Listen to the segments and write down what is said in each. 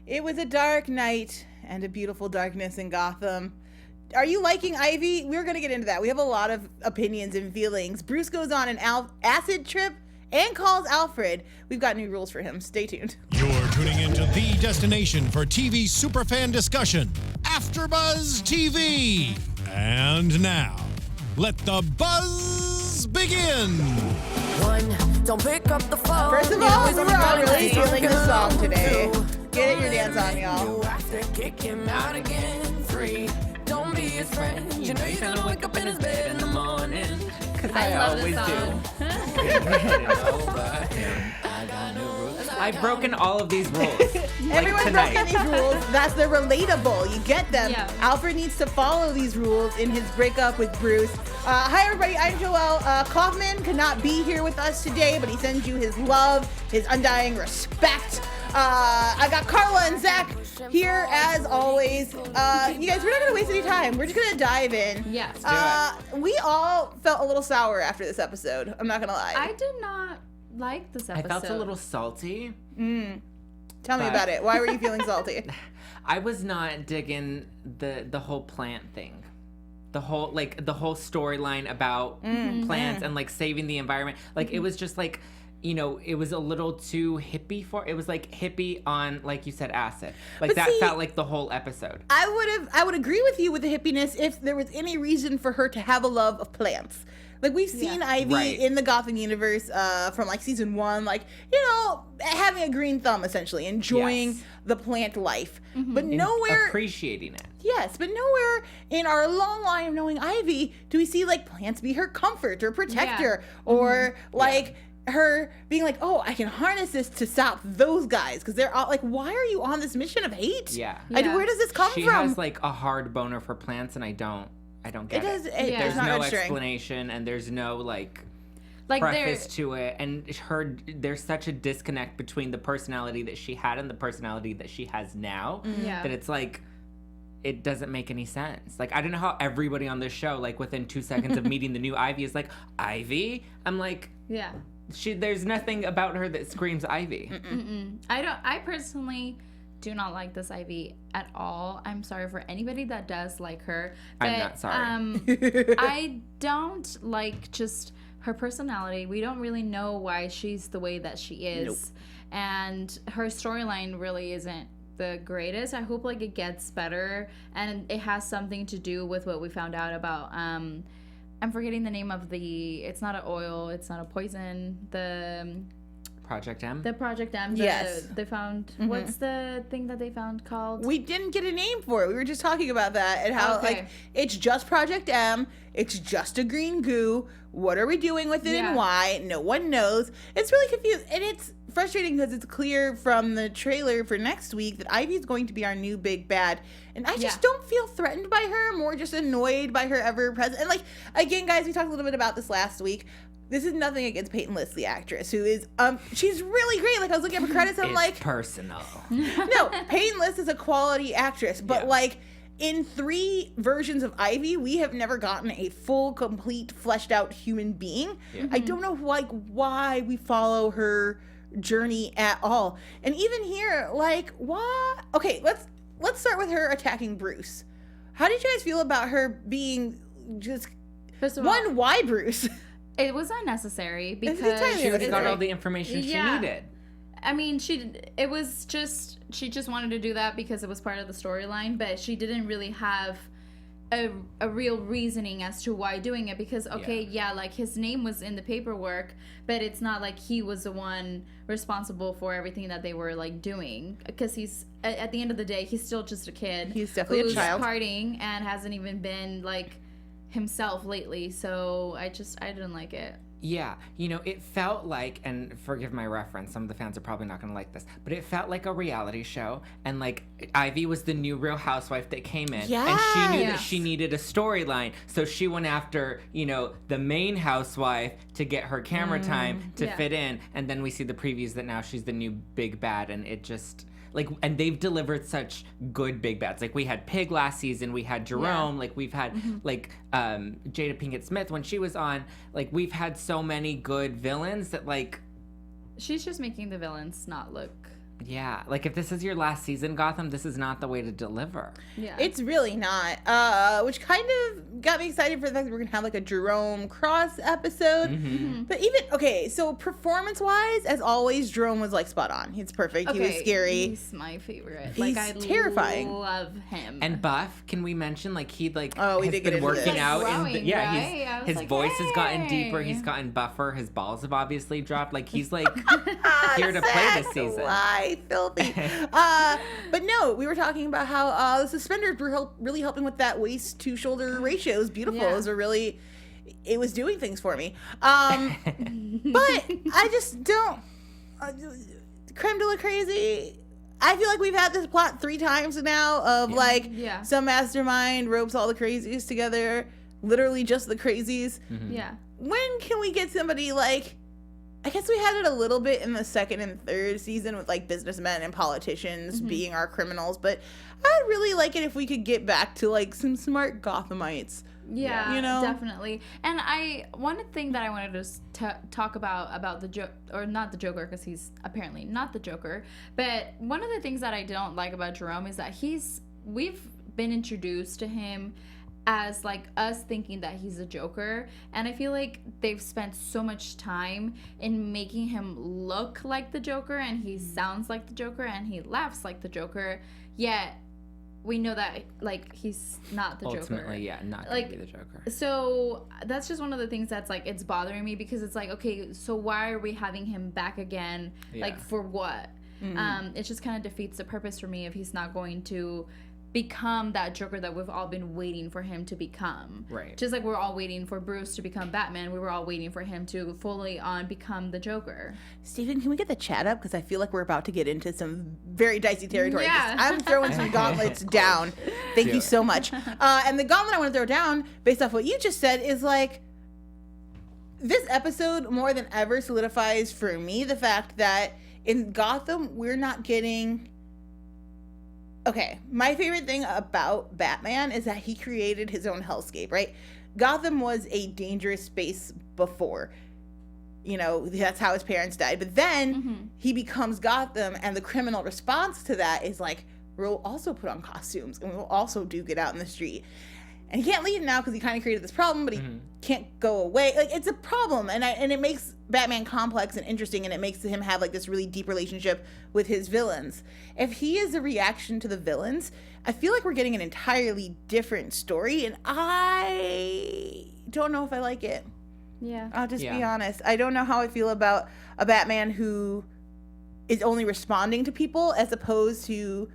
It was a dark night and a beautiful darkness in Gotham. Are you liking Ivy? We're going to get into that. We have a lot of opinions and feelings. Bruce goes on an acid trip and calls Alfred. We've got new rules for him. Stay tuned. You're tuning into the destination for TV superfan discussion, AFTERBUZZ TV. And now, let the buzz begin. Don't pick up the phone. First of all, we were all really feeling the song today. Get it, your dance on, y'all. You have to kick him out again. Free. Don't be his friend. You know you're gonna wake up in his bed in the morning. Because I always do. I've broken all of these rules. Everyone's broken these rules. They're relatable. You get them. Yeah. Alfred needs to follow these rules in his breakup with Bruce. Hi, everybody. I'm Joelle. Kaufman could not be here with us today, but he sends you his love, his undying respect. I got Karla and Zack here as always. You guys, we're not gonna waste any time. We're just gonna dive in. Yes. We all felt a little sour after this episode. I'm not gonna lie. I did not like this episode. I felt a little salty. Tell me about it. Why were you feeling salty? I was not digging the whole plant thing. The whole storyline about plants and like saving the environment. Like it was just like, you know, it was a little too hippie it was like hippie on, like you said, acid. Like that felt like the whole episode. I would agree with you with the hippiness if there was any reason for her to have a love of plants. Like we've seen Ivy in the Gotham universe from like season 1, like, you know, having a green thumb essentially, enjoying the plant life. But nowhere appreciating it. Yes, but nowhere in our long line of knowing Ivy do we see like plants be her comfort or protector or like her being like, oh, I can harness this to stop those guys because they're all like, why are you on this mission of hate? Where does this come from? She has like a hard boner for plants, and I don't get it. There's no explanation, and there's no like preface to it, and there's such a disconnect between the personality that she had and the personality that she has now that it's like it doesn't make any sense. Like I don't know how everybody on this show, like within 2 seconds of meeting the new Ivy, is like, Ivy? I'm like, there's nothing about her that screams Ivy. I personally do not like this Ivy at all. I'm sorry for anybody that does like her. But, I'm not sorry. I don't like just her personality. We don't really know why she's the way that she is. And her storyline really isn't the greatest. I hope like it gets better, and it has something to do with what we found out about I'm forgetting the name of it's not an oil, it's not a poison, the Project M? The Project M. They found, what's the thing that they found called? We didn't get a name for it. We were just talking about that and how like it's just Project M. It's just a green goo. What are we doing with it and why? No one knows. It's really confusing, and it's frustrating because it's clear from the trailer for next week that Ivy's going to be our new big bad, and I just don't feel threatened by her. More just annoyed by her ever present. And like again, guys, we talked a little bit about this last week. This is nothing against Peyton List, the actress, who is she's really great. Like I was looking at her credits, and I'm like, personal. No, Peyton List is a quality actress, but like in 3 versions of Ivy, we have never gotten a full, complete, fleshed out human being. I don't know why we follow her journey at all. And even here, like, why? Okay, let's start with her attacking Bruce. How did you guys feel about her being just why Bruce? It was unnecessary because she would have got all the information she needed. I mean, she just wanted to do that because it was part of the storyline, but she didn't really have a real reasoning as to why doing it, because like his name was in the paperwork, but it's not like he was the one responsible for everything that they were like doing, because he's at the end of the day he's still just a kid. He's definitely a child partying and hasn't even been like himself lately, so I didn't like it. Yeah, you know, it felt like, and forgive my reference, some of the fans are probably not going to like this, but it felt like a reality show, and like Ivy was the new Real Housewife that came in, and she knew that she needed a storyline, so she went after, you know, the main housewife to get her camera time to fit in, and then we see the previews that now she's the new big bad, and it just... like, and they've delivered such good big bads. Like we had Pig last season, we had Jerome, like we've had like Jada Pinkett Smith when she was on. Like we've had so many good villains that like she's just making the villains not look Yeah, like if this is your last season, Gotham, this is not the way to deliver. Yeah. It's really not. Which kind of got me excited for the fact that we're gonna have like a Jerome Cross episode. But even so performance-wise, as always, Jerome was like spot on. He's perfect. He was scary. He's my favorite. He's terrifying. Love him. And buff, can we mention like he we has did get been into working this. out Growing, and right? his like, voice has gotten hey. deeper. He's gotten buffer. His balls have obviously dropped. Like he's like here to play this season. Why filthy? But no, we were talking about how the suspenders were really helping with that waist to shoulder ratio. It was beautiful. Yeah. It was doing things for me. But I just don't. Creme de la crazy. I feel like we've had this plot 3 times now of some mastermind ropes all the crazies together. Literally just the crazies. Yeah. When can we get somebody like, I guess we had it a little bit in the 2nd and 3rd season with like businessmen and politicians being our criminals, but I'd really like it if we could get back to like some smart Gothamites. Yeah, you know? Definitely. And one thing that I wanted to talk about the or not the Joker, because he's apparently not the Joker, but one of the things that I don't like about Jerome is that we've been introduced to him as like us thinking that he's a Joker, and I feel like they've spent so much time in making him look like the Joker, and he sounds like the Joker, and he laughs like the Joker, yet we know that like he's not the Joker. Ultimately, not gonna be the Joker. So that's just one of the things that's like it's bothering me, because it's like, okay, so why are we having him back again? Like for what? It just kind of defeats the purpose for me if he's not going to become that Joker that we've all been waiting for him to become. Right. Just like we're all waiting for Bruce to become Batman, we were all waiting for him to fully become the Joker. Steven, can we get the chat up? Because I feel like we're about to get into some very dicey territory. Yeah. I'm throwing some gauntlets down. Thank you so much. And the gauntlet I want to throw down, based off what you just said, is like, this episode more than ever solidifies for me the fact that in Gotham, we're not getting... Okay, my favorite thing about Batman is that he created his own hellscape, right? Gotham was a dangerous space before. You know, that's how his parents died. But then he becomes Gotham, and the criminal response to that is like, we'll also put on costumes, and we'll also duke it out in the street. And he can't leave now because he kind of created this problem, but he can't go away. Like, it's a problem, and it makes Batman complex and interesting, and it makes him have like this really deep relationship with his villains. If he is a reaction to the villains, I feel like we're getting an entirely different story, and I don't know if I like it. Yeah. I'll just be honest. I don't know how I feel about a Batman who is only responding to people as opposed to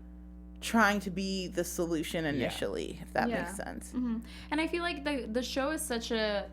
trying to be the solution initially, if that makes sense. And I feel like the show is such a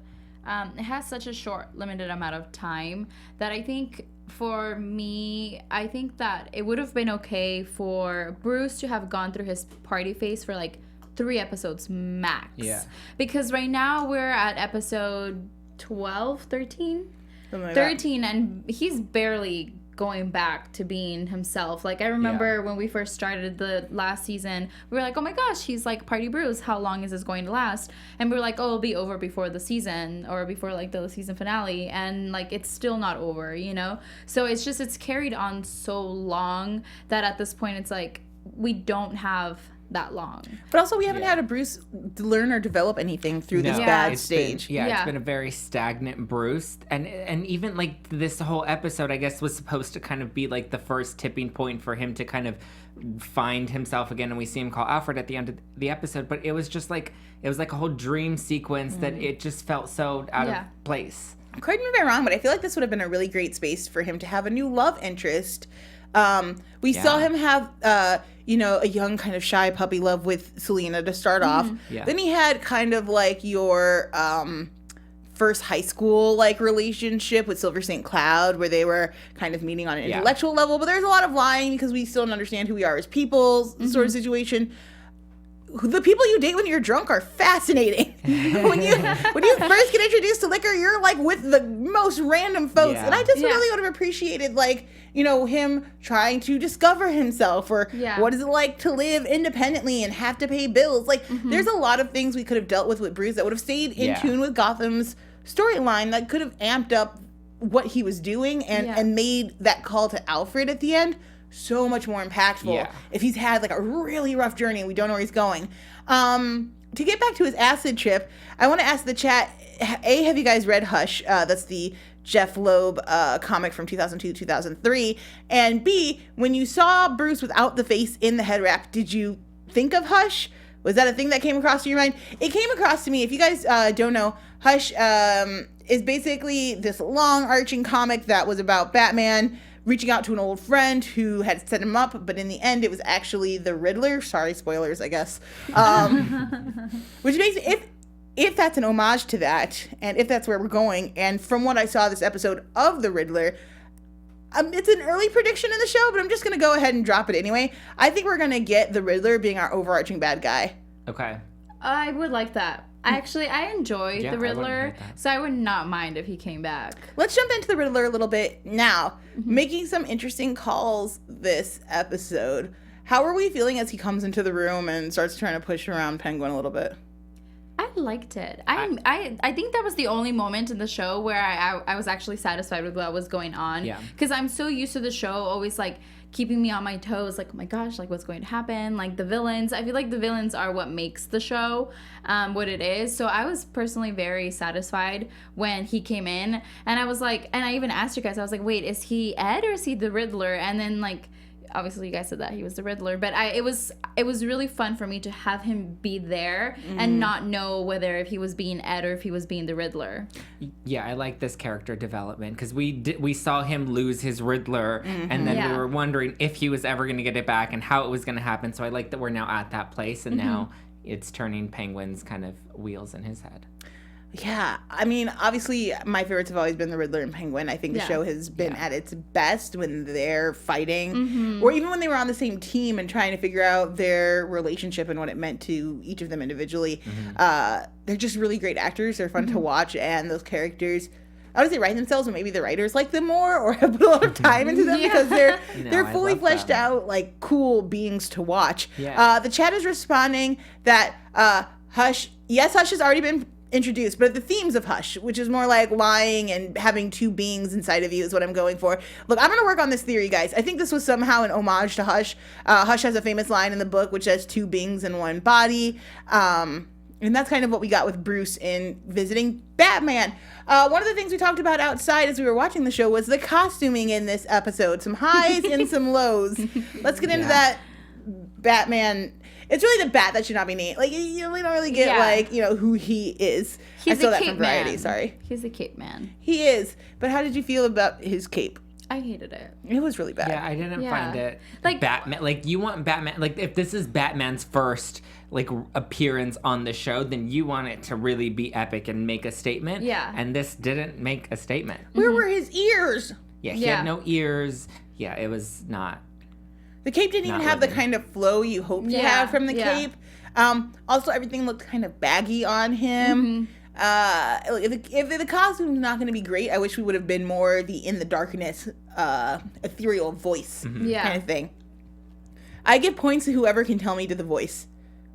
it has such a short limited amount of time that I think for me, I think that it would have been okay for Bruce to have gone through his party phase for like 3 episodes max. Yeah. Because right now we're at episode 12, 13? 13, and he's barely going back to being himself. Like, I remember when we first started the last season, we were like, oh my gosh, he's like Party Bruce, how long is this going to last? And we were like, oh, it'll be over before the season, or before like the season finale, and like it's still not over, you know? So it's carried on so long that at this point it's like we don't have that long. But also we haven't had a Bruce learn or develop anything through this bad stage. It's been a very stagnant Bruce. And even like this whole episode, I guess, was supposed to kind of be like the first tipping point for him to kind of find himself again. And we see him call Alfred at the end of the episode. But it was just like, it was like a whole dream sequence that it just felt so out of place. Correct me if I'm wrong, but I feel like this would have been a really great space for him to have a new love interest. We saw him have, a young kind of shy puppy love with Selena to start off. Yeah. Then he had kind of like your first high school like relationship with Silver St. Cloud, where they were kind of meeting on an intellectual level, but there's a lot of lying because we still don't understand who we are as people, sort of situation. The people you date when you're drunk are fascinating. when you first get introduced to liquor, you're like with the most random folks. And I just really would have appreciated like, him trying to discover himself, or what is it like to live independently and have to pay bills. Like there's a lot of things we could have dealt with Bruce that would have stayed in tune with Gotham's storyline, that could have amped up what he was doing and made that call to Alfred at the end so much more impactful if he's had like a really rough journey and we don't know where he's going. To get back to his acid trip, I want to ask the chat, A, have you guys read Hush? That's the Jeff Loeb comic from 2002-2003. And B, when you saw Bruce without the face in the head wrap, did you think of Hush? Was that a thing that came across your mind? It came across to me. If you guys don't know, Hush is basically this long arching comic that was about Batman reaching out to an old friend who had set him up, but in the end it was actually the Riddler. Sorry, spoilers, I guess. Which makes if that's an homage to that, and if that's where we're going, and from what I saw this episode of the Riddler, it's an early prediction in the show, but I'm just going to go ahead and drop it anyway. I think we're going to get the Riddler being our overarching bad guy. Okay. I would like that. I enjoy the Riddler, so I would not mind if he came back. Let's jump into the Riddler a little bit now. Making some interesting calls this episode. How are we feeling as he comes into the room and starts trying to push around Penguin a little bit? I liked it. I think that was the only moment in the show where I was actually satisfied with what was going on. Yeah. Because I'm so used to the show always like keeping me on my toes, like, oh my gosh, like what's going to happen? Like the villains. I feel like the villains are what makes the show what it is. So I was personally very satisfied when he came in. And I was like, and I even asked you guys, I was like, wait, is he Ed or is he the Riddler? And then like, obviously you guys said that he was the Riddler, but it was really fun for me to have him be there and not know whether if he was being Ed or if he was being the Riddler. Yeah, I like this character development because we saw him lose his Riddler and then we were wondering if he was ever going to get it back and how it was going to happen. So I like that we're now at that place and now it's turning Penguin's kind of wheels in his head. Yeah, I mean, obviously, my favorites have always been the Riddler and Penguin. I think the show has been at its best when they're fighting, or even when they were on the same team and trying to figure out their relationship and what it meant to each of them individually. They're just really great actors. They're fun to watch, and those characters, I would say, write themselves, or maybe the writers like them more, or have put a lot of time into them because they're fully fleshed out, like, cool beings to watch. The chat is responding that Hush has already been introduced, but the themes of Hush, which is more like lying and having two beings inside of you, is what I'm going for. Look, I'm going to work on this theory, guys. I think this was somehow an homage to Hush. Hush has a famous line in the book which says two beings in one body. And that's kind of what we got with Bruce in visiting Batman. One of the things we talked about outside as we were watching the show was the costuming in this episode. Some highs and some lows. Let's get into that Batman. It's really the bat that should not be named. Like, we don't really get, like, you know, who he is. He's I saw a that cape from Variety, man. sorry. He's a cape man. He is. But how did you feel about his cape? I hated it. It was really bad. Yeah, I didn't find it like Batman. Like, you want Batman, like, if this is Batman's first, like, appearance on the show, then you want it to really be epic and make a statement. Yeah. And this didn't make a statement. Where were his ears? Yeah, he had no ears. Yeah, it was not. The cape didn't even have the kind of flow you hope to have from the cape. Also, everything looked kind of baggy on him. If the costume's not going to be great, I wish we would have been more the in the darkness, ethereal voice kind of thing. I give points to whoever can tell me to the voice.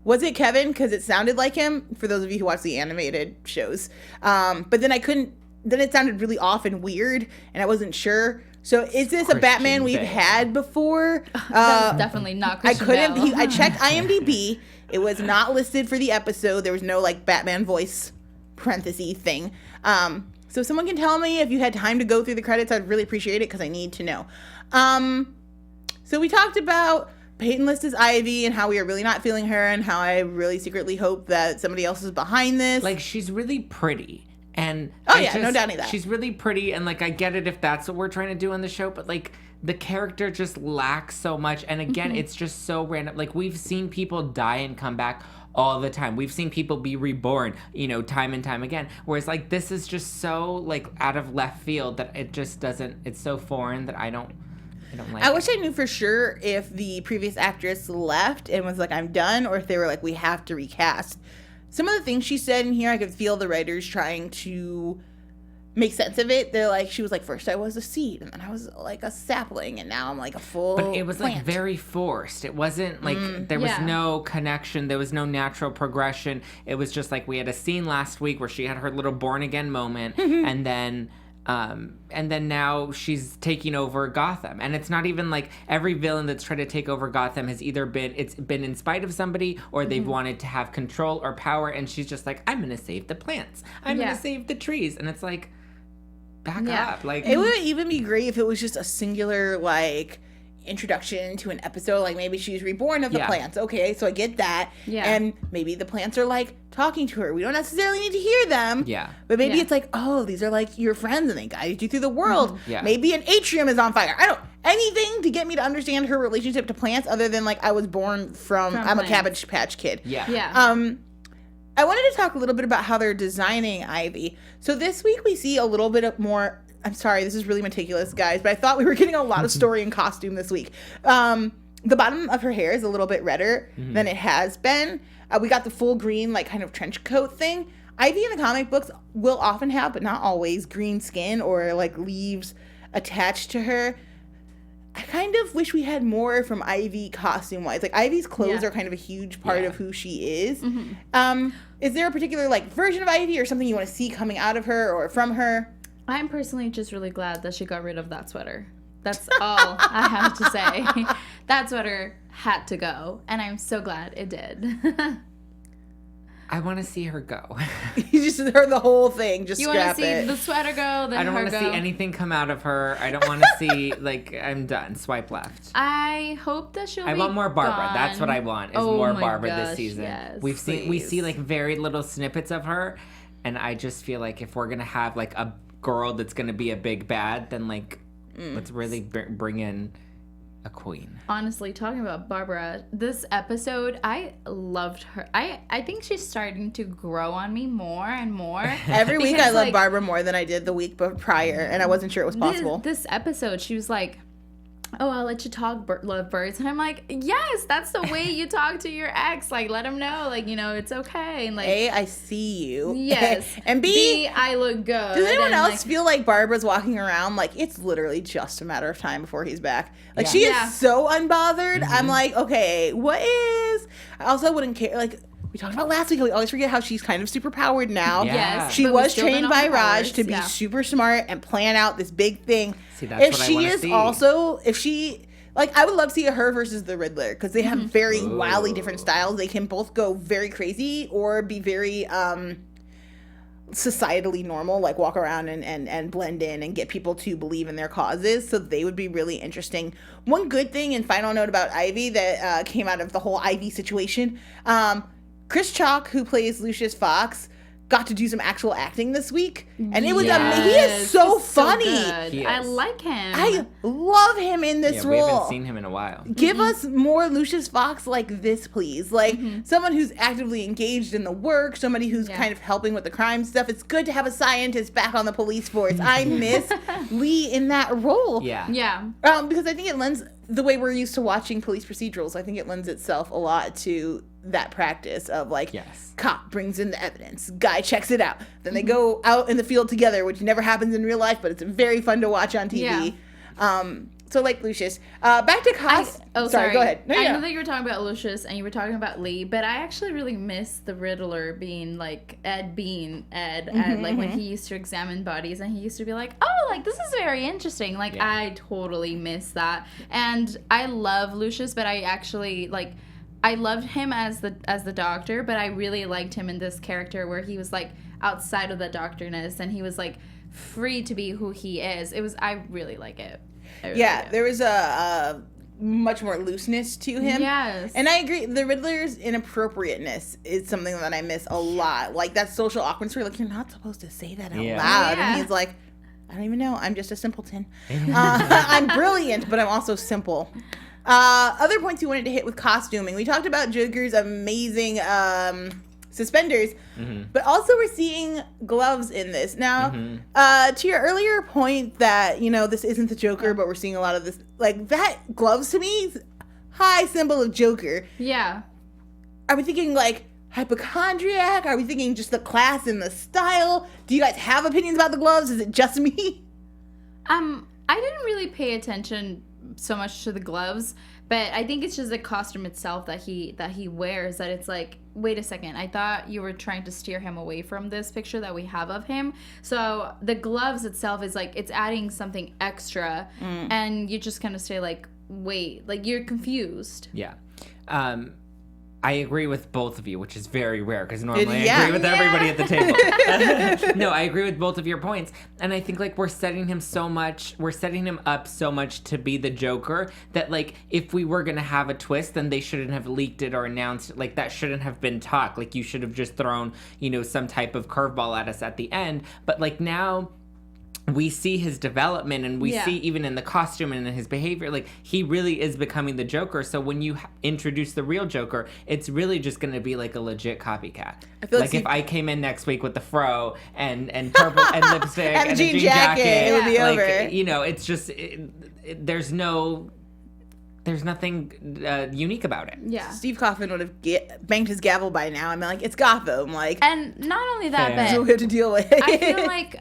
Was it Kevin? Because it sounded like him, for those of you who watch the animated shows. But then then it sounded really off and weird, and I wasn't sure. So is this a Batman we've had before? That's definitely not Christian Bale. I checked IMDb. It was not listed for the episode. There was no, like, Batman voice parenthesis thing. So if someone can tell me if you had time to go through the credits, I'd really appreciate it because I need to know. So we talked about Peyton List as Ivy and how we are really not feeling her and how I really secretly hope that somebody else is behind this. Like, she's really pretty. And no doubting that. She's really pretty, and, like, I get it if that's what we're trying to do on the show, but, like, the character just lacks so much. And again, it's just so random. Like, we've seen people die and come back all the time. We've seen people be reborn, you know, time and time again. Whereas, like, this is just so, like, out of left field that it just doesn't, it's so foreign that I don't like it. I wish I knew for sure if the previous actress left and was like, I'm done, or if they were like, we have to recast. Some of the things she said in here, I could feel the writers trying to make sense of it. They're like, she was like, first I was a seed, and then I was like a sapling, and now I'm like a full But it was plant. like very forced. It wasn't like there was no connection. There was no natural progression. It was just like we had a scene last week where she had her little born again moment, and then And then now she's taking over Gotham. And it's not even like every villain that's tried to take over Gotham has either been in spite of somebody or they've wanted to have control or power. And she's just like, I'm going to save the plants. I'm going to save the trees. And it's like, back up. Like, it would even be great if it was just a singular, like, introduction to an episode, like maybe she's reborn of the plants. Okay, so I get that. Yeah. And maybe the plants are like talking to her. We don't necessarily need to hear them. Yeah. But maybe it's like, oh, these are like your friends and they guided you through the world. Yeah. Maybe an atrium is on fire. I don't anything to get me to understand her relationship to plants other than like I was born from I'm plants. A Cabbage Patch Kid. Yeah. Yeah. I wanted to talk a little bit about how they're designing Ivy. So this week we see a little bit of more. I'm sorry, this is really meticulous, guys, but I thought we were getting a lot of story and costume this week. The bottom of her hair is a little bit redder than it has been. We got the full green, like, kind of trench coat thing. Ivy in the comic books will often have, but not always, green skin or, like, leaves attached to her. I kind of wish we had more from Ivy costume-wise. Like, Ivy's clothes are kind of a huge part of who she is. Is there a particular, like, version of Ivy or something you want to see coming out of her or from her? I'm personally just really glad that she got rid of that sweater. That's all I have to say. That sweater had to go, and I'm so glad it did. I want to see her go. You just heard the whole thing. Just you scrap it. You want to see the sweater go, then I don't want to see anything come out of her. I don't want to see, like, I'm done. Swipe left. I hope that she'll I want more Barbara. Gone. That's what I want, is more Barbara gosh, this season. Yes, we see, like, very little snippets of her, and I just feel like if we're going to have, like, a girl that's going to be a big bad, then, like, let's really bring in a queen. Honestly, talking about Barbara, this episode, I loved her. I think she's starting to grow on me more and more. Every week I love Barbara more than I did the week prior, and I wasn't sure it was possible. This episode, she was like, oh, I'll let you talk, love birds. And I'm like, yes, that's the way you talk to your ex. Like, let him know, like, you know, it's okay. And like, A, I see you. Yes. And B, I look good. Does anyone else feel like Barbara's walking around like it's literally just a matter of time before he's back? Like, she is so unbothered. I'm like, okay, what is... I also wouldn't care, like... We talked about last week, we always forget how she's kind of super powered now. Yes. She was trained by Raj to be super smart and plan out this big thing. See, that's what I want to see. If she, like, I would love to see her versus the Riddler because they have very wildly different styles. They can both go very crazy or be very societally normal, like walk around and blend in and get people to believe in their causes. So they would be really interesting. One good thing and final note about Ivy that came out of the whole Ivy situation, Chris Chalk, who plays Lucius Fox, got to do some actual acting this week, and it was amazing. He is so funny. So I like him. I love him in this role. We haven't seen him in a while. Give us more Lucius Fox like this, please. Like someone who's actively engaged in the work, somebody who's kind of helping with the crime stuff. It's good to have a scientist back on the police force. I miss Lee in that role. Yeah. Because I think it lends the way we're used to watching police procedurals. I think it lends itself a lot to that practice of like, cop brings in the evidence, guy checks it out, then they go out in the field together, which never happens in real life, but it's very fun to watch on TV. So like Lucius, back to sorry, go ahead. I know that you were talking about Lucius and you were talking about Lee, but I actually really miss the Riddler being like Ed, and like when he used to examine bodies and he used to be like, oh, like this is very interesting. Like I totally miss that, and I love Lucius, but I actually like. I loved him as the doctor, but I really liked him in this character where he was like outside of the doctorness and he was like free to be who he is. I really like it. There was a much more looseness to him. Yes. And I agree. The Riddler's inappropriateness is something that I miss a lot. Like that social awkwardness where like, you're not supposed to say that out loud. And he's like, I don't even know. I'm just a simpleton. I'm brilliant, but I'm also simple. Other points we wanted to hit with costuming. We talked about Joker's amazing suspenders, but also we're seeing gloves in this. Now, to your earlier point that, you know, this isn't the Joker, but we're seeing a lot of this, like that gloves to me is high symbol of Joker. Yeah. Are we thinking like hypochondriac? Are we thinking just the class and the style? Do you guys have opinions about the gloves? Is it just me? I didn't really pay attention so much to the gloves. But I think it's just the costume itself that he wears that it's like, wait a second, I thought you were trying to steer him away from this picture that we have of him. So the gloves itself is like, it's adding something extra, and you just kind of stay like, wait, like you're confused. Yeah. I agree with both of you, which is very rare because normally I agree with everybody at the table. No, I agree with both of your points. And I think like we're setting him up so much to be the Joker that like if we were going to have a twist, then they shouldn't have leaked it or announced it. Like that shouldn't have been talk. Like you should have just thrown, some type of curveball at us at the end. But like now we see his development and we see even in the costume and in his behavior, like he really is becoming the Joker. So when you introduce the real Joker, it's really just going to be like a legit copycat. I feel like if I came in next week with the fro and purple and lipstick and a jean jacket, it would be over. It's just, there's nothing unique about it. Yeah. Steve Kaufman would have banged his gavel by now and been like, it's Gotham. Like, and not only that, that's what we have to deal with. I feel like,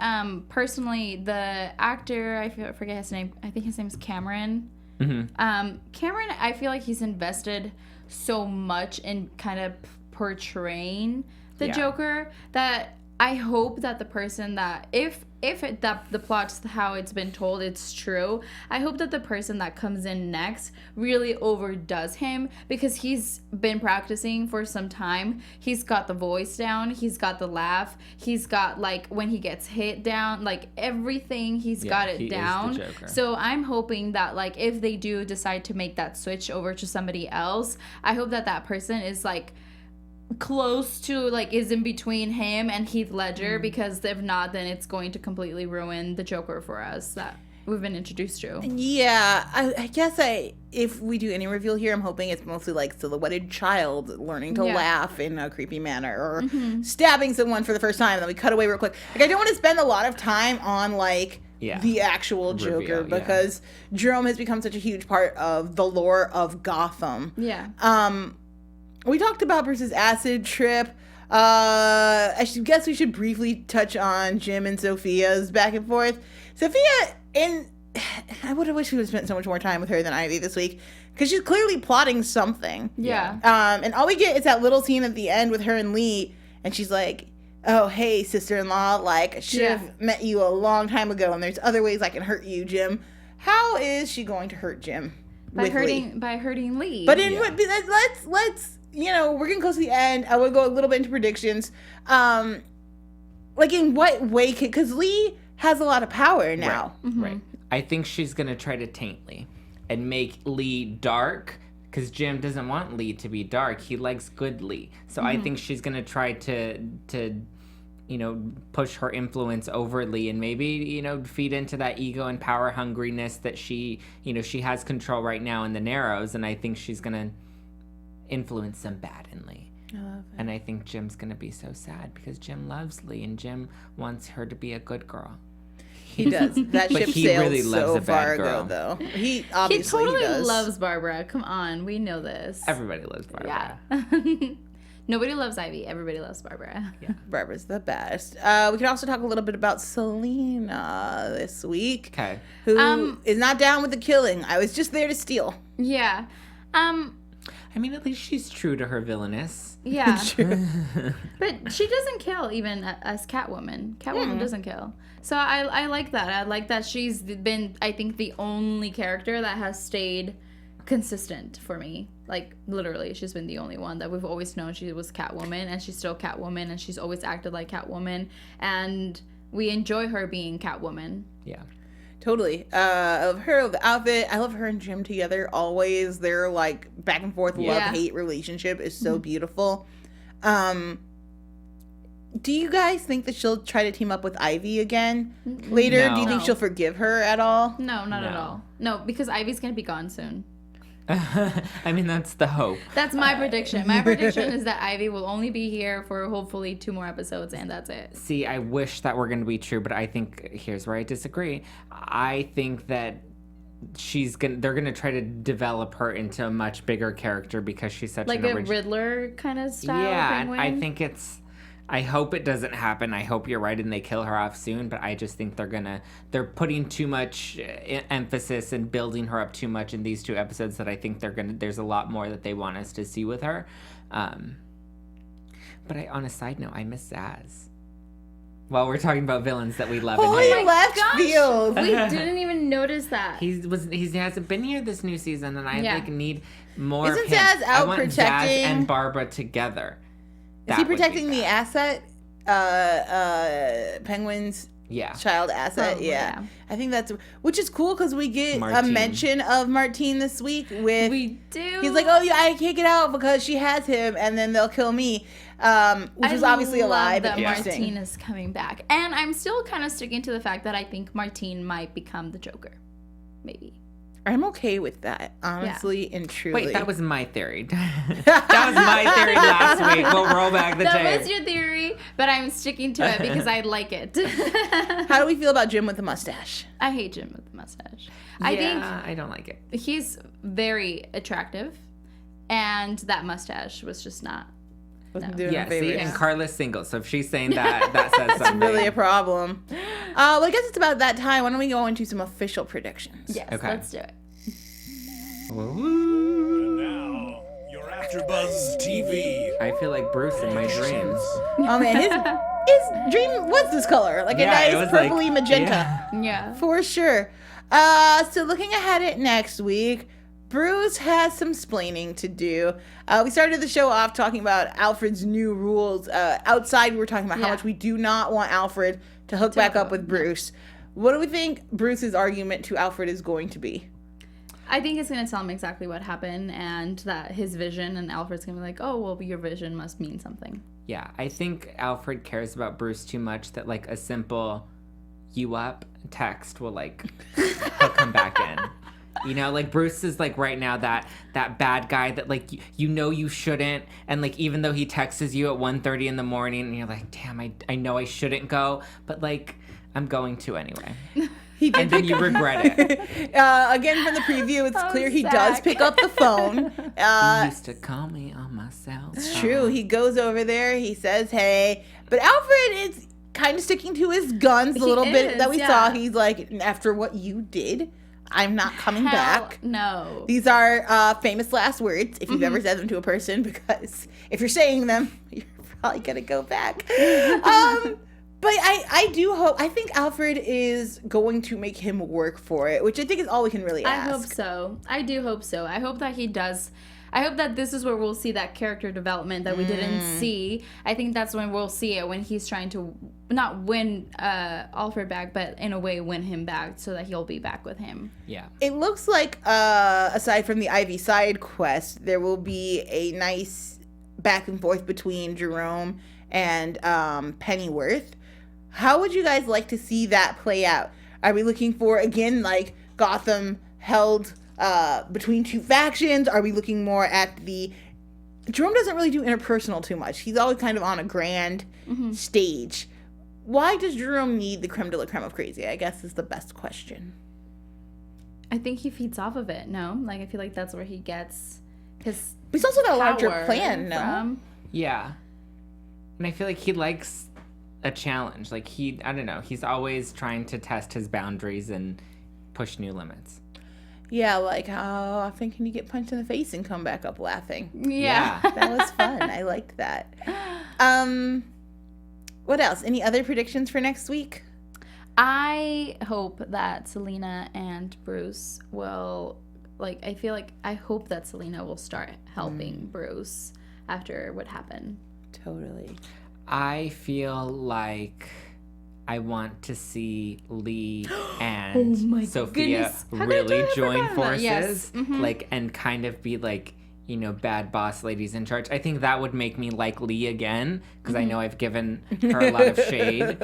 personally, the actor, I forget his name. I think his name's Cameron. Mm-hmm. Cameron, I feel like he's invested so much in kind of portraying the Joker that I hope that the person that, if the plot's how it's been told, it's true, I hope that the person that comes in next really overdoes him, because he's been practicing for some time. He's got the voice down, he's got the laugh, he's got like when he gets hit down, like everything, he's got it down. Is the Joker. So I'm hoping that like if they do decide to make that switch over to somebody else, I hope that person is like close to, like, is in between him and Heath Ledger, because if not, then it's going to completely ruin the Joker for us that we've been introduced to. Yeah, I guess if we do any reveal here, I'm hoping it's mostly like silhouetted child learning to laugh in a creepy manner, or stabbing someone for the first time, and then we cut away real quick. Like, I don't want to spend a lot of time on like the actual Joker, because Jerome has become such a huge part of the lore of Gotham. We talked about Bruce's acid trip. I guess we should briefly touch on Jim and Sophia's back and forth. Sophia, I would have wished we would have spent so much more time with her than Ivy this week, because she's clearly plotting something. And all we get is that little scene at the end with her and Lee, and she's like, oh, hey, sister-in-law, like, I should have met you a long time ago, and there's other ways I can hurt you, Jim. How is she going to hurt Jim? By hurting Lee. But let's we're getting close to the end. I will go a little bit into predictions. Like, in what way? Because Lee has a lot of power now. Right. I think she's going to try to taint Lee and make Lee dark, because Jim doesn't want Lee to be dark. He likes good Lee. So I think she's going to try to push her influence over Lee, and maybe, feed into that ego and power hungriness that she has control right now in the Narrows. And I think she's going to influence them bad in Lee. And I think Jim's gonna be so sad, because Jim loves Lee and Jim wants her to be a good girl. He does. That ship sailed really so far ago, though. He totally does. loves Barbara. Come on, we know this. Everybody loves Barbara. Yeah. Nobody loves Ivy. Everybody loves Barbara. Yeah, Barbara's the best. We can also talk a little bit about Selena this week. Okay. Who is not down with the killing. I was just there to steal. Yeah. I mean, at least she's true to her villainess. Yeah. But she doesn't kill, even as Catwoman. Catwoman doesn't kill. So I like that. I like that she's been, I think, the only character that has stayed consistent for me. Like, literally, she's been the only one that we've always known she was Catwoman, and she's still Catwoman, and she's always acted like Catwoman. And we enjoy her being Catwoman. Yeah. Totally. I love her, the outfit. I love her and Jim together always. Their like back and forth love-hate relationship is so beautiful. Do you guys think that she'll try to team up with Ivy again later? No. Do you think she'll forgive her at all? No, not at all. No, because Ivy's gonna be gone soon. I mean, that's the hope. That's my prediction. My prediction is that Ivy will only be here for hopefully 2 more episodes, and that's it. See, I wish that were going to be true, but I think here's where I disagree. I think that they're gonna try to develop her into a much bigger character, because she's such like an a Riddler kind of style. Yeah, penguin. and I think it's I hope it doesn't happen. I hope you're right and they kill her off soon, but I just think they're putting too much emphasis and building her up too much in these 2 episodes that I think there's a lot more that they want us to see with her. But on a side note, I miss Zaz. While we're talking about villains that we love and hate. left field. We didn't even notice that. He hasn't been here this new season, and I need more Isn't of him. Zaz out I want protecting... Zaz and Barbara together. Is he protecting the asset? Penguin's child asset? Yeah. I think that's... Which is cool because we get Martine. a mention of Martine this week with... We do. He's like, oh, yeah, I can't get out because she has him and then they'll kill me. Which is obviously a lie, but interesting. Martine is coming back. And I'm still kind of sticking to the fact that I think Martine might become the Joker. Maybe. I'm okay with that, honestly and truly. Wait, that was my theory. That was my theory last week. We'll roll back the tape. That was your theory, but I'm sticking to it because I like it. How do we feel about Jim with the mustache? I hate Jim with the mustache. I don't like it. He's very attractive, and that mustache was just not. Yeah, see, and Karla's single, so if she's saying that says something. It's really a problem. Well, I guess it's about that time. Why don't we go into some official predictions? Yes, okay. Let's do it. And now, your AfterBuzz TV. I feel like Bruce in my dreams. Oh man, his dream was this color, like a nice purpley magenta. Yeah, for sure. So looking ahead at next week, Bruce has some splaining to do. We started the show off talking about Alfred's new rules. Outside, we were talking about how much we do not want Alfred to hook back up with Bruce. What do we think Bruce's argument to Alfred is going to be? I think it's going to tell him exactly what happened and that his vision, and Alfred's going to be like, oh, well, your vision must mean something. Yeah, I think Alfred cares about Bruce too much that, like, a simple "you up" text will, like, hook him back in. You know, like, Bruce is, like, right now that bad guy that, like, you know you shouldn't. And, like, even though he texts you at 1:30 in the morning and you're like, damn, I know I shouldn't go. But, like, I'm going to anyway. And then you regret it. Again, from the preview, it's clear he does pick up the phone. He used to call me on my cell phone. It's true. He goes over there. He says, hey. But Alfred is kind of sticking to his guns a little bit that we saw. He's like, after what you did, I'm not coming back. No. These are famous last words, if you've ever said them to a person, because if you're saying them, you're probably going to go back. But I do hope, I think Alfred is going to make him work for it, which I think is all we can really ask. I hope so. I do hope so. I hope that he does. I hope that this is where we'll see that character development that we didn't see. I think that's when we'll see it, when he's trying to not win Alfred back, but in a way win him back so that he'll be back with him. Yeah. It looks like, aside from the Ivy side quest, there will be a nice back and forth between Jerome and Pennyworth. How would you guys like to see that play out? Are we looking for, again, like Gotham held between two factions? Are we looking more at the... Jerome doesn't really do interpersonal too much. He's always kind of on a grand stage. Why does Jerome need the creme de la creme of crazy? I guess is the best question. I think he feeds off of it, no? Like, I feel like that's where he gets his He's also got a larger power plan, no? from. Yeah. And I feel like he likes a challenge. Like, I don't know, he's always trying to test his boundaries and push new limits. Yeah, like, oh, I think can you get punched in the face and come back up laughing? Yeah. That was fun. I liked that. What else? Any other predictions for next week? I hope that Selena and Bruce will, like, I hope that Selena will start helping Bruce after what happened. Totally. I feel like I want to see Lee and Sophia really join forces, yes. like, and kind of be like, you know, bad boss ladies in charge. I think that would make me like Lee again, because I know I've given her a lot of shade.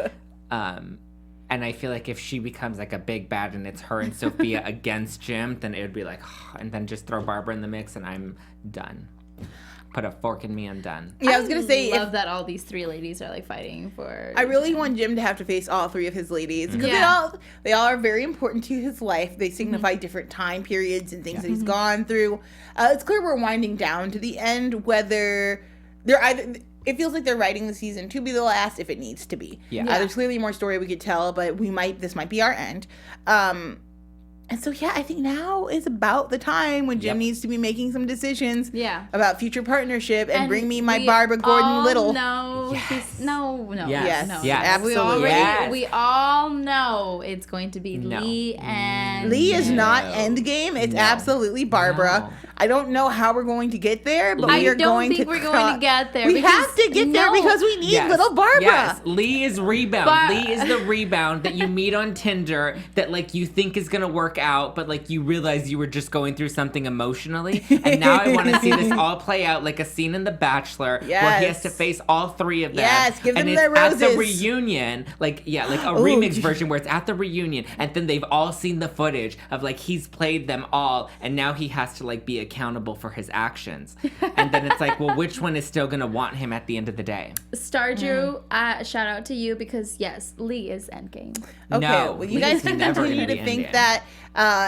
And I feel like if she becomes like a big bad and it's her and Sophia against Jim, then it would be like, and then just throw Barbara in the mix and I'm done. Put a fork in me, I'm done. Yeah, I was gonna say, I love that all these three ladies are like fighting for. I really want Jim to have to face all three of his ladies, because they all are very important to his life. They signify different time periods and things that he's gone through. It's clear we're winding down to the end. Whether they're either it feels like they're writing the season to be the last if it needs to be. Yeah. There's clearly more story we could tell, but this might be our end. And so, I think now is about the time when Jim needs to be making some decisions about future partnership and bring me my Barbara Gordon Little. No, Yes, absolutely. We all know it's going to be Lee and... Lee is not Endgame. It's absolutely Barbara. No. I don't know how we're going to get there, but we are going to... we're going to get there. We have to get there because we need little Barbara. Yes, Lee is rebound. Lee is the rebound that you meet on Tinder that, like, you think is going to work out, but, like, you realize you were just going through something emotionally. And now I want to see this all play out like a scene in The Bachelor where he has to face all three of them. Yes, give them their roses. At the reunion, like a remix version where it's at the reunion, and then they've all seen the footage of, like, he's played them all, and now he has to, like, be accountable for his actions. And then it's like, well, which one is still going to want him at the end of the day? Stardew, shout out to you because, yes, Lee is Endgame. Okay, well, you guys can continue to think that.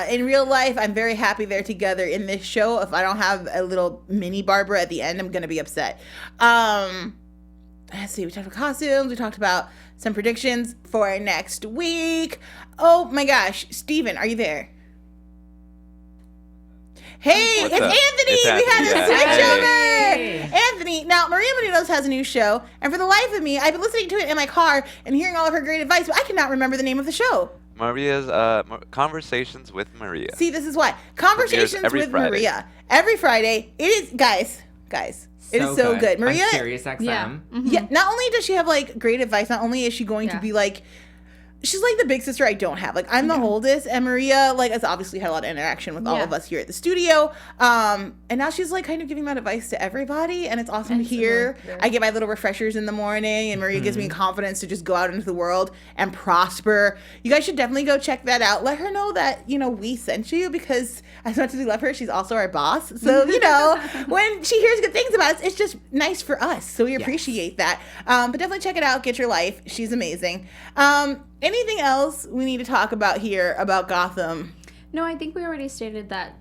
In real life, I'm very happy they're together. In this show, if I don't have a little mini Barbara at the end, I'm going to be upset. Let's see, we talked about costumes. We talked about some predictions for next week. Oh my gosh, Steven, are you there? Hey, it's Anthony! We had a switch over! Anthony, now Maria Menounos has a new show, and for the life of me, I've been listening to it in my car and hearing all of her great advice, but I cannot remember the name of the show. Maria's Conversations with Maria. See, this is why. Conversations with Maria. Every Friday. It is, guys, it is so good. Maria, on Sirius XM. Yeah, not only does she have, like, great advice, not only is she going to be, like, she's like the big sister I don't have. Like, I'm the oldest, and Maria, like, has obviously had a lot of interaction with all of us here at the studio. And now she's, like, kind of giving that advice to everybody, and it's awesome to hear. I get my little refreshers in the morning, and Maria gives me confidence to just go out into the world and prosper. You guys should definitely go check that out. Let her know that, we sent you, because as much as we love her, she's also our boss. So, when she hears good things about us, it's just nice for us. So we appreciate that. But definitely check it out. Get Your Life. She's amazing. Anything else we need to talk about here about Gotham? No, I think we already stated that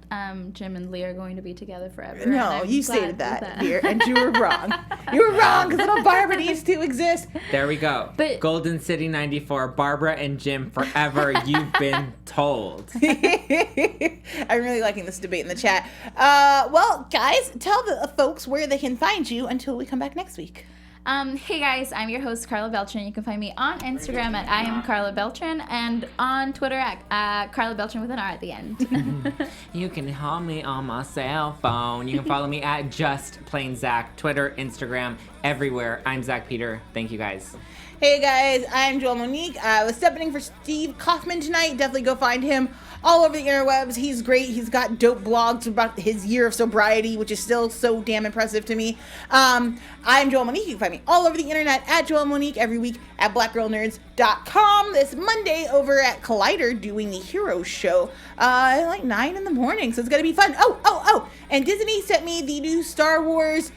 Jim and Lee are going to be together forever. No, you stated that here, and you were wrong. You were wrong, because little Barbara needs to exist. There we go. But Golden City 94, Barbara and Jim forever. You've been told. I'm really liking this debate in the chat. Well, guys, tell the folks where they can find you until we come back next week. Hey guys, I'm your host Karla Beltran. You can find me on Instagram at I am Karla Beltran and on Twitter at Karla Beltran with an R at the end. You can call me on my cell phone. You can follow me at Just Plain Zack, Twitter, Instagram, everywhere. I'm Zack Peters. Thank you guys. Hey guys, I'm Joelle Monique. I was stepping in for Steve Kaufman tonight. Definitely go find him all over the interwebs. He's great. He's got dope blogs about his year of sobriety, which is still so damn impressive to me. I'm Joelle Monique. You can find me all over the internet at Joelle Monique, every week at blackgirlnerds.com. This Monday over at Collider doing the Heroes show at like 9 in the morning, so it's gonna be fun. Oh, and Disney sent me the new Star Wars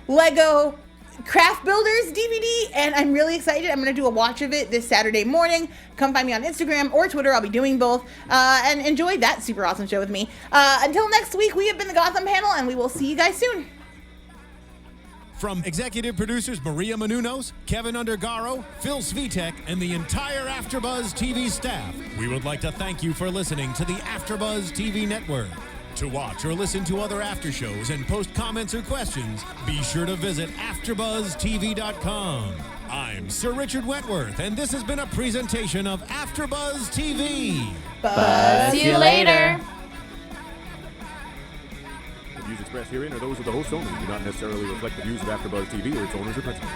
Lego Craft Builders DVD, and I'm really excited. I'm going to do a watch of it this Saturday morning. Come find me on Instagram or Twitter. I'll be doing both. And enjoy that super awesome show with me. Until next week, we have been the Gotham Panel, and we will see you guys soon. From executive producers Maria Menounos, Kevin Undergaro, Phil Svitek, and the entire AfterBuzz TV staff, we would like to thank you for listening to the AfterBuzz TV network. To watch or listen to other after shows and post comments or questions, be sure to visit AfterBuzzTV.com. I'm Sir Richard Wentworth, and this has been a presentation of AfterBuzz TV. Buzz you later. The views expressed herein are those of the host only and do not necessarily reflect the views of AfterBuzz TV or its owners or principals.